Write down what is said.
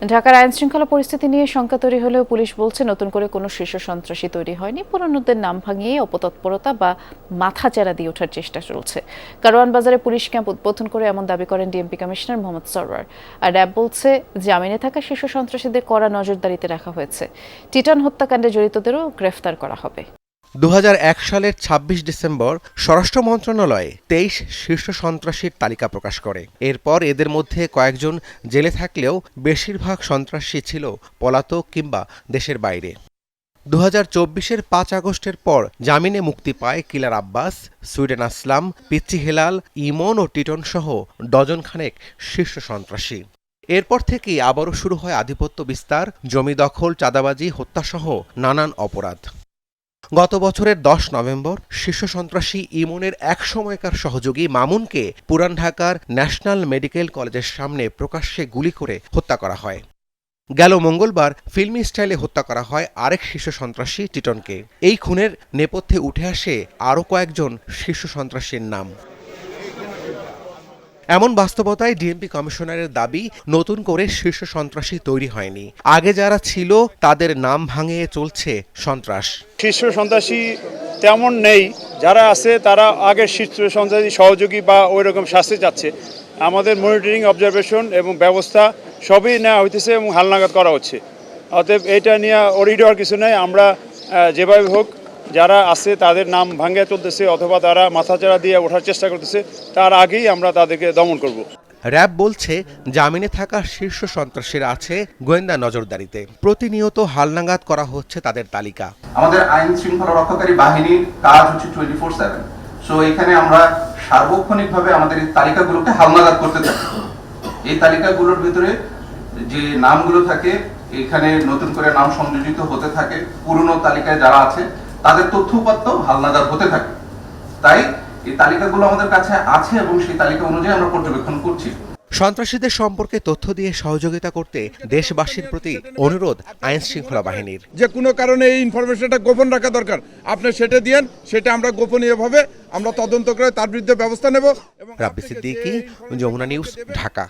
ঢাকার আইনশৃঙ্খলা পরিস্থিতি নিয়ে শঙ্কা তৈরি হলেও পুলিশ বলছে নতুন করে কোনো শীর্ষ সন্ত্রাসী তৈরি হয়নি, পুরনোদের নাম ভাঙিয়ে অপতৎপরতা বা মাথাচাড়া দিয়ে ওঠার চেষ্টা চলছে। কারওয়ান বাজারে পুলিশ ক্যাম্প উদ্বোধন করে এমন দাবি করেন ডিএমপি কমিশনার মোহাম্মদ সরওয়ার। আর র্যাব বলছে জামিনে থাকা শীর্ষ সন্ত্রাসীদের কড়া নজরদারিতে রাখা হয়েছে। টিটন হত্যাকাণ্ডে জড়িতদেরও গ্রেফতার করা হবে। 2001 সালের 26 ডিসেম্বর স্বরাষ্ট্র মন্ত্রণালয় 23 শীর্ষ সন্ত্রাসীর তালিকা প্রকাশ করে। এরপর এদের মধ্যে কয়েকজন জেলে থাকলেও বেশিরভাগ সন্ত্রাসী ছিল পলাতক কিংবা দেশের বাইরে। 2024-এর 5 আগস্টের পর জামিনে মুক্তি পায় কিলার আব্বাস, সুইডেন আসলাম, পিচ্চি হেলাল, ইমন ও টিটন সহ ডজন খানেক শীর্ষ সন্ত্রাসী। এরপর থেকেই আবারও শুরু হয় আধিপত্য বিস্তার, জমি দখল, চাঁদাবাজি, হত্যাসহ নানান অপরাধ। গত বছরের 10 নভেম্বর শীর্ষ সন্ত্রাসী ইমনের এক সময়কার সহযোগী মামুনকে পুরান ঢাকার ন্যাশনাল মেডিকেল কলেজের সামনে প্রকাশ্যে গুলি করে হত্যা করা হয়। গেল মঙ্গলবার ফিল্মি স্টাইলে হত্যা করা হয় আরেক শীর্ষ সন্ত্রাসী টিটনকে। এই খুনের নেপথ্যে উঠে আসে আরও কয়েকজন শীর্ষ সন্ত্রাসীর নাম। এমন বাস্তবতায় ডিএমপি কমিশনারের দাবি, নতুন করে শীর্ষ সন্ত্রাসী তৈরি হয়নি, আগে যারা ছিল তাদের নাম ভাঙিয়ে চলছে সন্ত্রাস। শীর্ষ সন্ত্রাসী তেমন নেই, যারা আছে তারা আগের শীর্ষ সন্ত্রাসী সহযোগী বা ওই রকম শাস্তি যাচ্ছে। আমাদের মনিটরিং, অবজারভেশন এবং ব্যবস্থা সবই নেওয়া হইতেছে এবং হালনাগাদ করা হচ্ছে। অতএব এটা নিয়ে অরিড হওয়ার কিছু নেই। আমরা যেভাবে হোক যারা আছে তাদের নাম ভাঙিয়ে চলতেছে অথবা তারা মাথাচাড়া দিয়ে ওঠার চেষ্টা করতেছে, তার আগেই আমরা তাদেরকে দমন করব। র্যাব বলছে জামিনে থাকা শীর্ষ সন্ত্রাসীরা আছে গোয়েন্দা নজরদারিতে। প্রতিনিয়ত হালনাগাদ করা হচ্ছে তাদের তালিকা। আমাদের আইন শৃঙ্খলা রক্ষাকারী বাহিনীর কাজ হচ্ছে 24/7। সো এখানে আমরা সার্বক্ষণিকভাবে আমাদের এই তালিকাগুলোকে হালনাগাদ করতে থাকি। এই তালিকাগুলোর ভিতরে যে নামগুলো থাকে, এখানে নতুন করে নাম সংযোজিত হতে থাকে, পুরনো তালিকায় যারা আছে তাদের তথ্য উপাত্ত হালনাগাদ হতে থাকে। তাই এই তালিকাগুলো আমাদের কাছে আছে এবং সেই তালিকা অনুযায়ী আমরা পর্যবেক্ষণ করছি। সন্ত্রাসীদের সম্পর্কে তথ্য দিয়ে সহযোগিতা করতে দেশবাসীর প্রতি অনুরোধ আইন শৃঙ্খলা বাহিনীর। যে কোনো কারণে এই ইনফরমেশনটা গোপন রাখা দরকার, আপনি সেটা দিয়েন, সেটা আমরা গোপনীয়ভাবে আমরা তদন্ত করে তার বিরুদ্ধে ব্যবস্থা নেব। রাব্বি সিদ্দিকী, যমুনা নিউজ, ঢাকা।